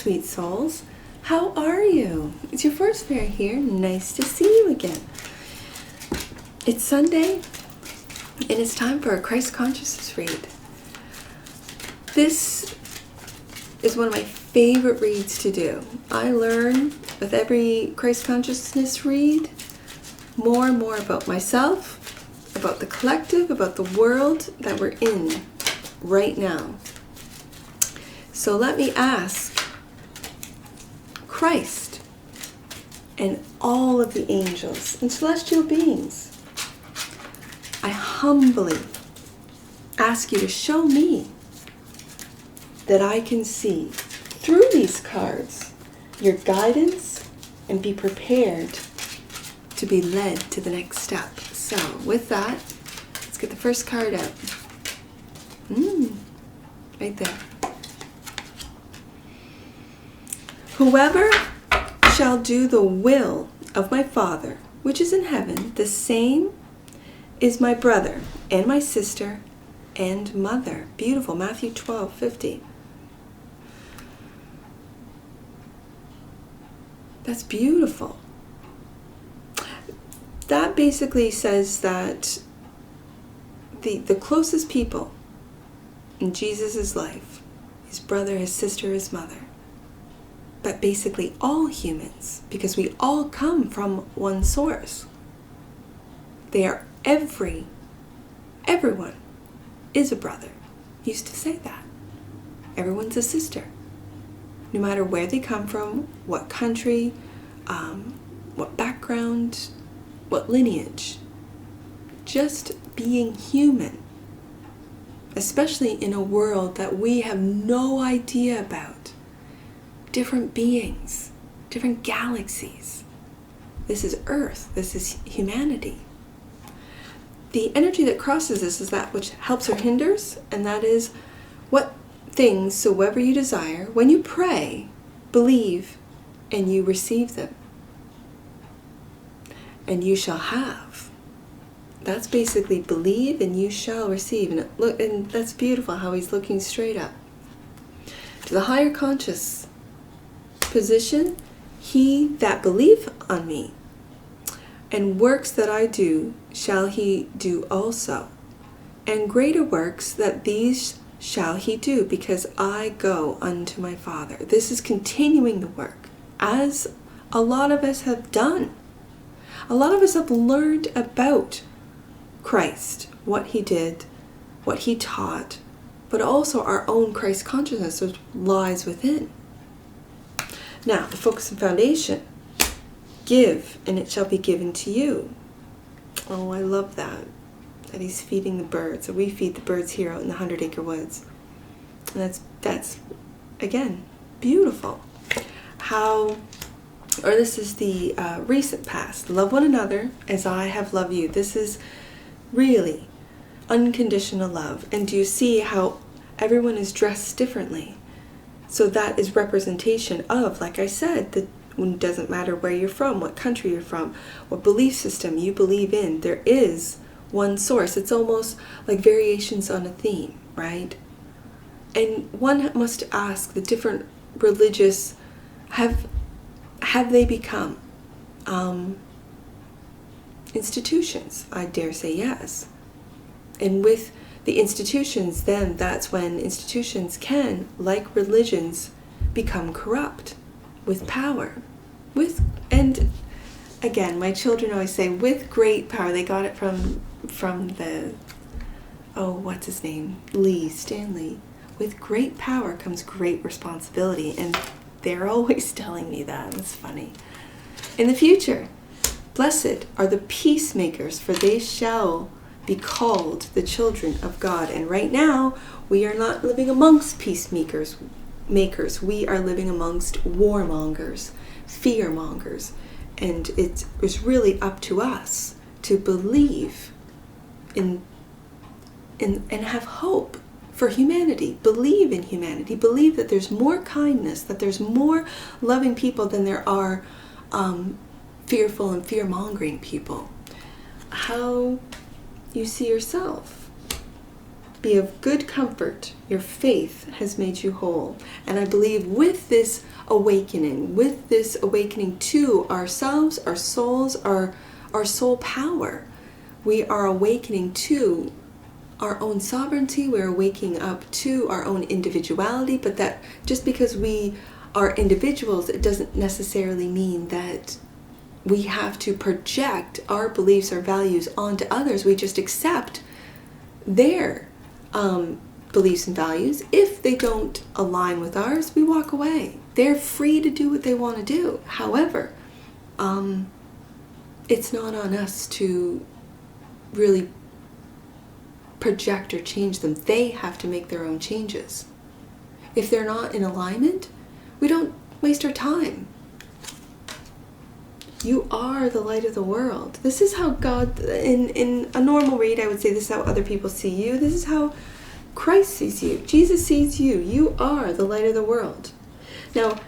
sweet souls. How are you? It's your first pair here. Nice to see you again. It's Sunday, and it's time for a Christ Consciousness read. This is one of my favorite reads to do. I learn with every Christ Consciousness read more and more about myself, about the collective, about the world that we're in right now. So let me ask Christ and all of the angels and celestial beings, I humbly ask you to show me that I can see through these cards your guidance and be prepared to be led to the next step. So with that, let's get the first card out. Right there. Whoever shall do the will of my Father, which is in heaven, the same is my brother and my sister and mother. Beautiful. Matthew 12:50. That's beautiful. That basically says that the closest people in Jesus' life, his brother, his sister, his mother, but basically all humans, because we all come from one source. They are everyone is a brother. Used to say that. Everyone's a sister. No matter where they come from, what country, what background, what lineage. Just being human, especially in a world that we have no idea about. Different beings, different galaxies. This is Earth. This is humanity. The energy that crosses this is that which helps or hinders, and that is what things soever you desire, when you pray, believe, and you receive them. And you shall have. That's basically believe and you shall receive. And that's beautiful how he's looking straight up. To the higher conscious position, he that believe on me, and works that I do, shall he do also. And greater works that these shall he do, because I go unto my Father. This is continuing the work, as a lot of us have done. A lot of us have learned about Christ, what he did, what he taught, but also our own Christ consciousness which lies within. Now, the focus and foundation. Give, and it shall be given to you. Oh, I love that he's feeding the birds. So we feed the birds here out in the 100-acre woods. And that's again, beautiful. This is the recent past. Love one another as I have loved you. This is really unconditional love. And do you see how everyone is dressed differently? So that is representation of, like I said, it doesn't matter where you're from, what country you're from, what belief system you believe in. There is one source. It's almost like variations on a theme, right? And one must ask the different religious, have they become institutions? I dare say yes. And with the institutions, then that's when institutions can, like religions, become corrupt with power. And again, my children always say, with great power. They got it from the, what's his name? Stan Lee. With great power comes great responsibility. And they're always telling me that. It's funny. In the future, blessed are the peacemakers, for they shall be called the children of God. And right now, we are not living amongst peacemakers. We are living amongst warmongers, fearmongers. And it is really up to us to believe in and have hope for humanity. Believe in humanity. Believe that there's more kindness, that there's more loving people than there are fearful and fear-mongering people. How you see yourself. Be of good comfort. Your faith has made you whole. And I believe with this awakening to ourselves, our souls, our soul power, we are awakening to our own sovereignty. We're waking up to our own individuality. But that just because we are individuals, it doesn't necessarily mean that we have to project our beliefs or values onto others. We just accept their beliefs and values. If they don't align with ours, we walk away. They're free to do what they want to do. However, it's not on us to really project or change them. They have to make their own changes. If they're not in alignment, we don't waste our time. You are the light of the world. This is how God, in a normal read, I would say this is how other people see you. This is how Christ sees you. Jesus sees you. You are the light of the world. Now,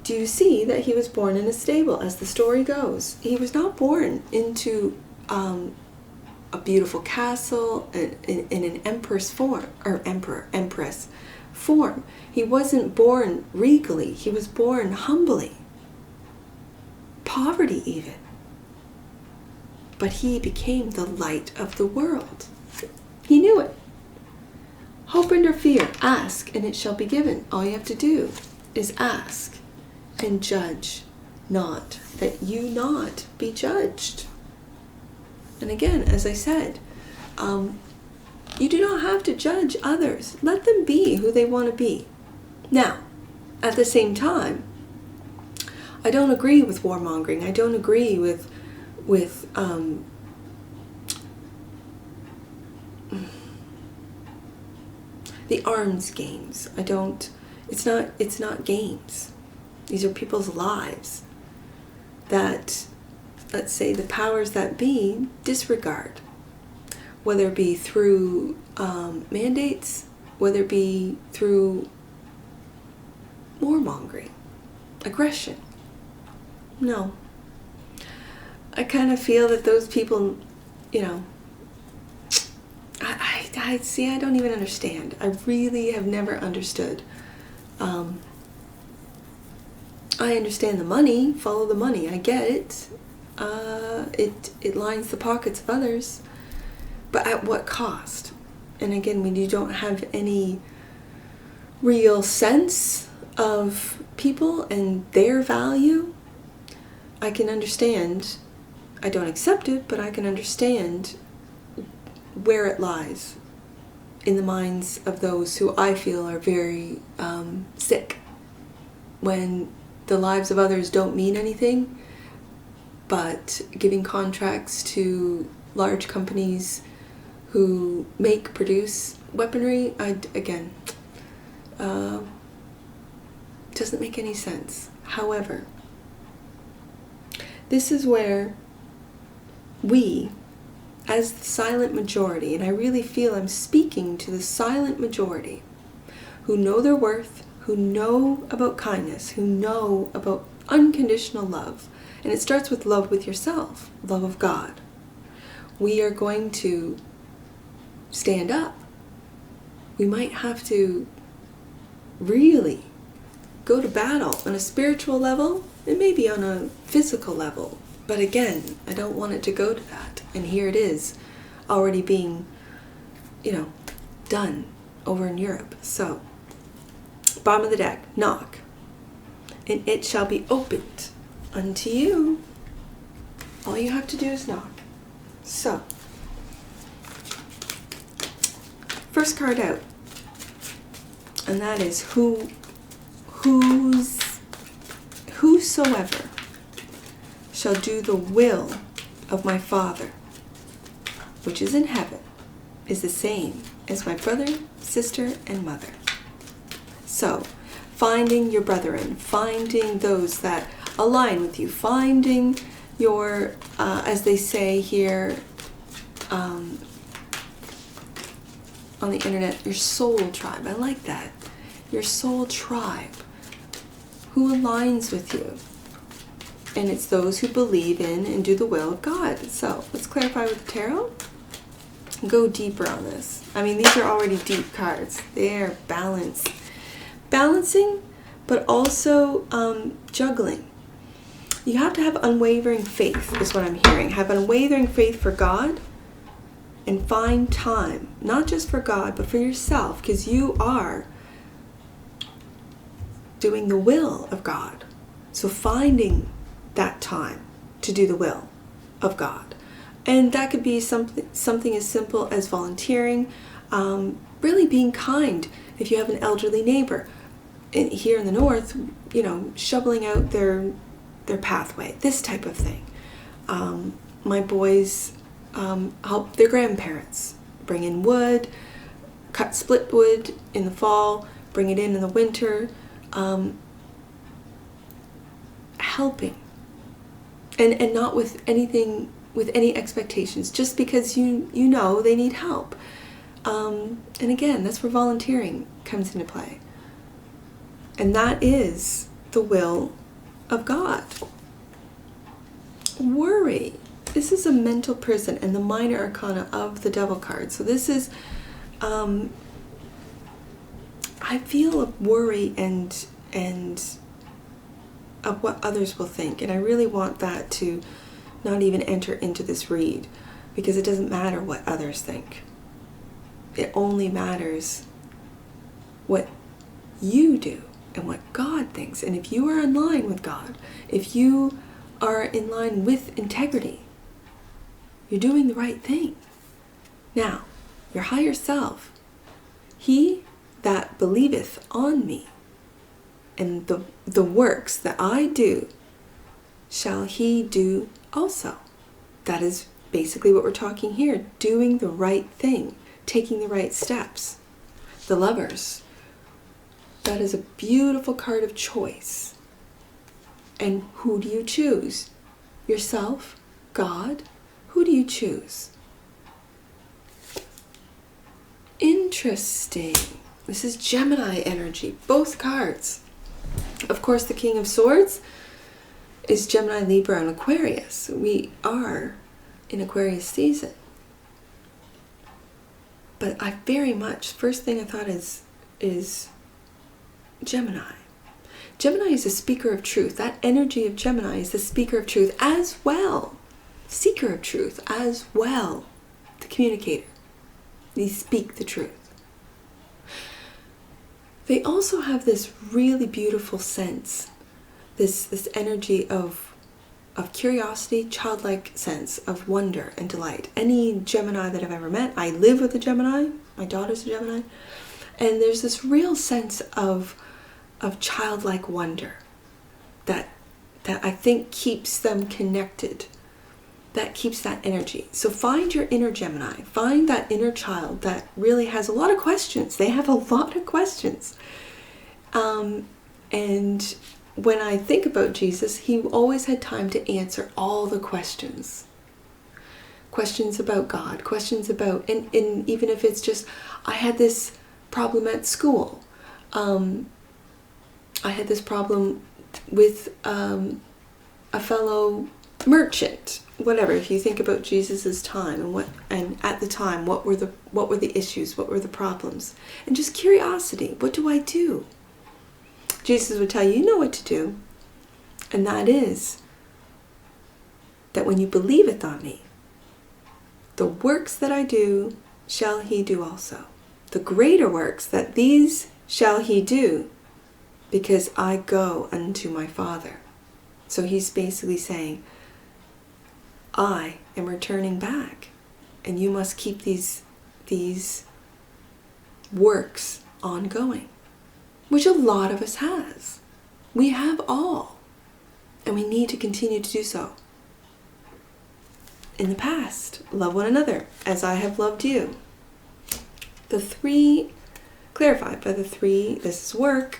do you see that he was born in a stable, as the story goes? He was not born into a beautiful castle in an empress form, or empress form. He wasn't born regally. He was born humbly. Poverty even. But he became the light of the world. He knew it. Hope and or fear, ask and it shall be given. All you have to do is ask and judge not, that you not be judged. And again, as I said, you do not have to judge others. Let them be who they want to be. Now, at the same time, I don't agree with warmongering. I don't agree with the arms games. I don't. It's not games. These are people's lives that, let's say, the powers that be disregard, whether it be through mandates, whether it be through warmongering, aggression. No. I kind of feel that those people, I see, I don't even understand. I really have never understood. I understand the money, follow the money, I get it. It lines the pockets of others, but at what cost? And again, when you don't have any real sense of people and their value, I can understand. I don't accept it, but I can understand where it lies in the minds of those who I feel are very sick, when the lives of others don't mean anything, but giving contracts to large companies who produce weaponry, doesn't make any sense. However, this is where we, as the silent majority, and I really feel I'm speaking to the silent majority, who know their worth, who know about kindness, who know about unconditional love, and it starts with love with yourself, love of God. We are going to stand up. We might have to really go to battle on a spiritual level and maybe on a physical level. But again, I don't want it to go to that. And here it is, already being, done over in Europe. So, bottom of the deck, knock, and it shall be opened unto you. All you have to do is knock. So, first card out, and that is whosoever shall do the will of my Father, which is in heaven, is the same as my brother, sister, and mother. So, finding your brethren, finding those that align with you, finding your, as they say here on the internet, your soul tribe. I like that. Your soul tribe. Who aligns with you? And it's those who believe in and do the will of God. So, let's clarify with the tarot. Go deeper on this. I mean, these are already deep cards. They're balancing, but also juggling. You have to have unwavering faith, is what I'm hearing. Have unwavering faith for God, and find time, not just for God, but for yourself, because you are doing the will of God. So finding that time to do the will of God. And that could be something as simple as volunteering, really being kind. If you have an elderly neighbor, here in the north, shoveling out their pathway, this type of thing. My boys help their grandparents bring in wood, cut split wood in the fall, bring it in the winter, helping, and not with any expectations, just because you know they need help. And again, that's where volunteering comes into play. And that is the will of God. Worry. This is a mental prison and the minor arcana of the devil card. So this is, I feel of worry and of what others will think. And I really want that to not even enter into this read, because it doesn't matter what others think. It only matters what you do and what God thinks. And if you are in line with God, if you are in line with integrity, you're doing the right thing. Now, your higher self, he that believeth on me, and the works that I do, shall he do also. That is basically what we're talking here. Doing the right thing. Taking the right steps. The Lovers. That is a beautiful card of choice. And who do you choose? Yourself? God? Who do you choose? Interesting. This is Gemini energy. Both cards. Of course, the King of Swords is Gemini, Libra, and Aquarius. We are in Aquarius season. But I very much, first thing I thought is Gemini. Gemini is a speaker of truth. That energy of Gemini is the speaker of truth as well. Seeker of truth as well. The communicator. They speak the truth. They also have this really beautiful sense, this energy of curiosity, childlike sense of wonder and delight. Any Gemini that I've ever met, I live with a Gemini, my daughter's a Gemini, and there's this real sense of childlike wonder that I think keeps them connected, that keeps that energy. So find your inner Gemini, find that inner child that really has a lot of questions. They have a lot of questions. And when I think about Jesus, he always had time to answer all the questions. Questions about God, questions about, and even if it's just, I had this problem at school. I had this problem with a fellow merchant. Whatever. If you think about Jesus's time and at the time, what were the issues? What were the problems? And just curiosity. What do I do? Jesus would tell you, you know what to do. And that is that when you believeth on me, the works that I do shall he do also. The greater works that these shall he do, because I go unto my Father. So he's basically saying, I am returning back, and you must keep these works ongoing, which a lot of us has. We have all, and we need to continue to do so. In the past, love one another as I have loved you. The three, clarified by the three, this is work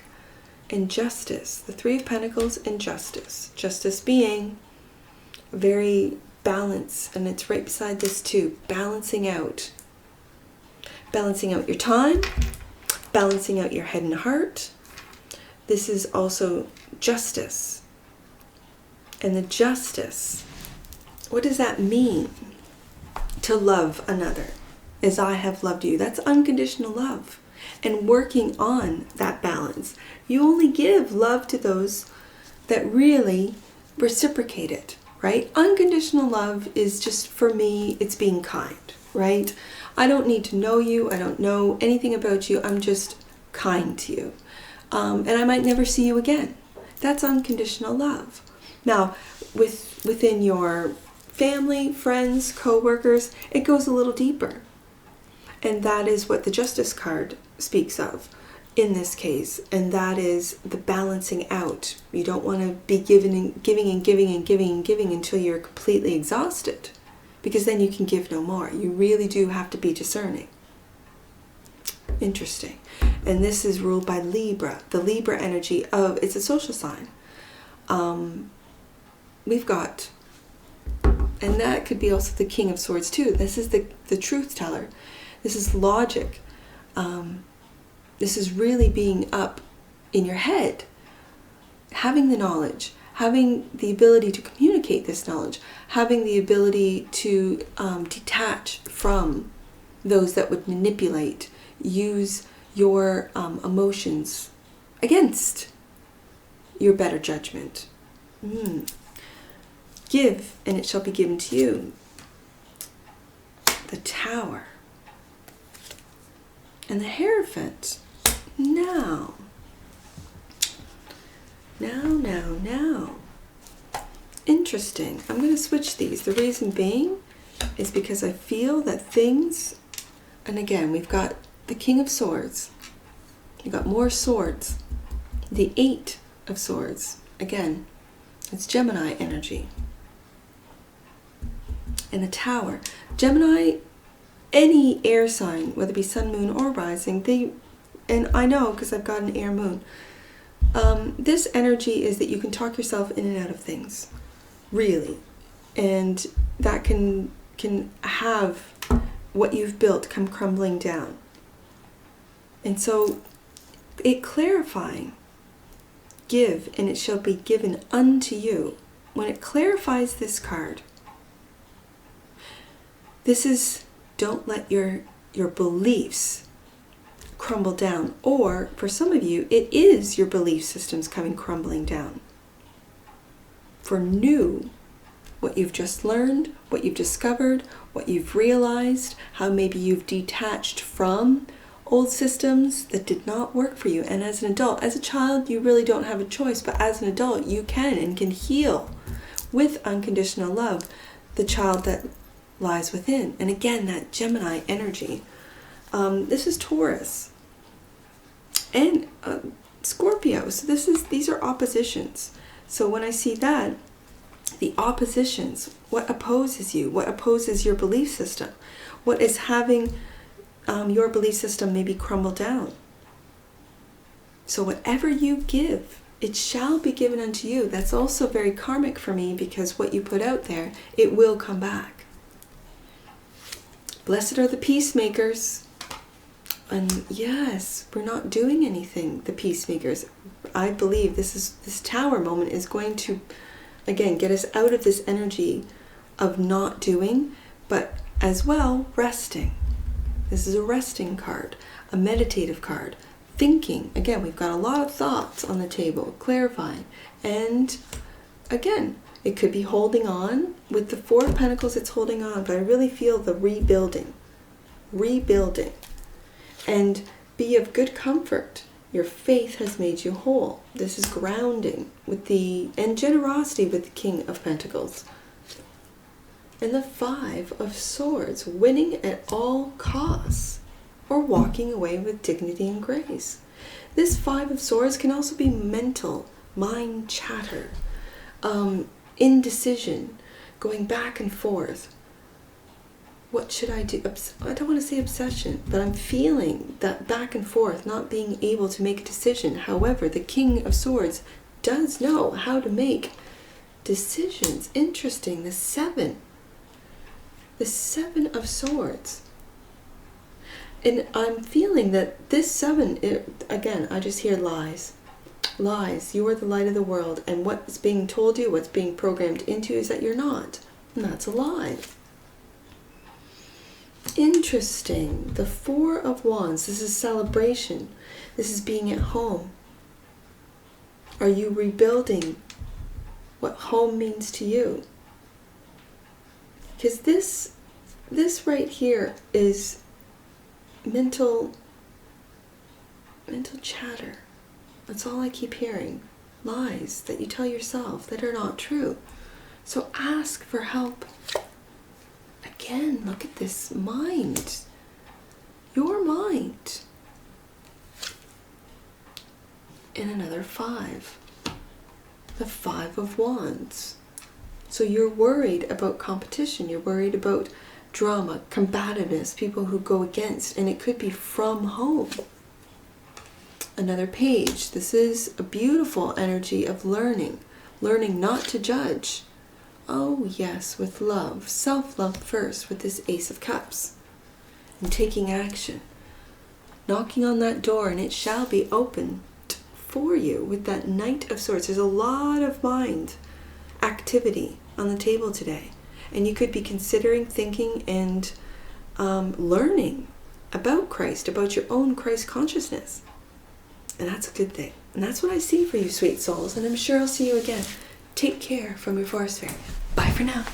and justice. The Three of Pentacles and justice. Justice being very balance, and it's right beside this too. Balancing out your time, balancing out your head and heart. This is also justice. And the justice, what does that mean? To love another. as I have loved you. That's unconditional love. And working on that balance. You only give love to those that really reciprocate it, right? Unconditional love is just, for me, it's being kind, right? I don't need to know you. I don't know anything about you. I'm just kind to you. And I might never see you again. That's unconditional love. Now, within your family, friends, co-workers, it goes a little deeper. And that is what the Justice card speaks of in this case. And that is the balancing out. You don't want to be giving and giving and giving and giving and giving until you're completely exhausted. Because then you can give no more. You really do have to be discerning. Interesting. And this is ruled by Libra. The Libra energy of, it's a social sign. We've got, and that could be also the King of Swords too. This is the truth teller. This is logic. This is really being up in your head, having the knowledge, having the ability to communicate this knowledge, having the ability to detach from those that would manipulate, use your emotions against your better judgment. Give, and it shall be given to you. The Tower. And the Hierophant. Now. Interesting. I'm going to switch these. The reason being is because I feel that things, and again, we've got the King of Swords. You've got more swords. The Eight of Swords. Again, it's Gemini energy. And the Tower. Gemini, any air sign, whether it be sun, moon, or rising, and I know because I've got an air moon, this energy is that you can talk yourself in and out of things, really. And that can have what you've built come crumbling down. And so, it clarifying, give, and it shall be given unto you. When it clarifies this card, this is, don't let your beliefs crumble down. Or, for some of you, it is your belief systems coming crumbling down. For new, what you've just learned, what you've discovered, what you've realized, how maybe you've detached from old systems that did not work for you. And as an adult, as a child, you really don't have a choice, but as an adult, you can and can heal with unconditional love the child that lies within. And again, that Gemini energy. This is Taurus and Scorpio. So these are oppositions. So when I see that, the oppositions, what opposes you, what opposes your belief system, what is having your belief system maybe crumble down. So whatever you give, it shall be given unto you. That's also very karmic for me, because what you put out there, it will come back. Blessed are the peacemakers. And yes, we're not doing anything, the peacemakers. I believe this Tower moment is going to, again, get us out of this energy of not doing, but as well, resting. This is a resting card, a meditative card. Thinking, again, we've got a lot of thoughts on the table, clarifying. And again, it could be holding on. With the Four of Pentacles, it's holding on, but I really feel the rebuilding. Rebuilding. And be of good comfort. Your faith has made you whole. This is grounding and generosity with the King of Pentacles. And the Five of Swords, winning at all costs, or walking away with dignity and grace. This Five of Swords can also be mental, mind chatter, indecision, going back and forth. What should I do? I don't want to say obsession, but I'm feeling that back and forth, not being able to make a decision. However, the King of Swords does know how to make decisions. Interesting. The Seven of Swords. And I'm feeling that this Seven, again, I just hear lies. Lies. You are the light of the world. And what's being told you, what's being programmed into you is that you're not. And that's a lie. Interesting. The Four of Wands. This is celebration. This is being at home. Are you rebuilding what home means to you? Because this right here is mental chatter. That's all I keep hearing. Lies that you tell yourself that are not true. So ask for help. Again, look at this mind. Your mind. And another 5. The 5 of Wands. So you're worried about competition. You're worried about drama, combativeness, people who go against. And it could be from home. Another page. This is a beautiful energy of learning. Learning not to judge. Oh yes, with love. Self-love first with this Ace of Cups. And taking action. Knocking on that door and it shall be opened for you with that Knight of Swords. There's a lot of mind activity on the table today. And you could be considering, thinking, and learning about Christ, about your own Christ consciousness. And that's a good thing. And that's what I see for you, sweet souls. And I'm sure I'll see you again. Take care from your forest fairy. Bye for now.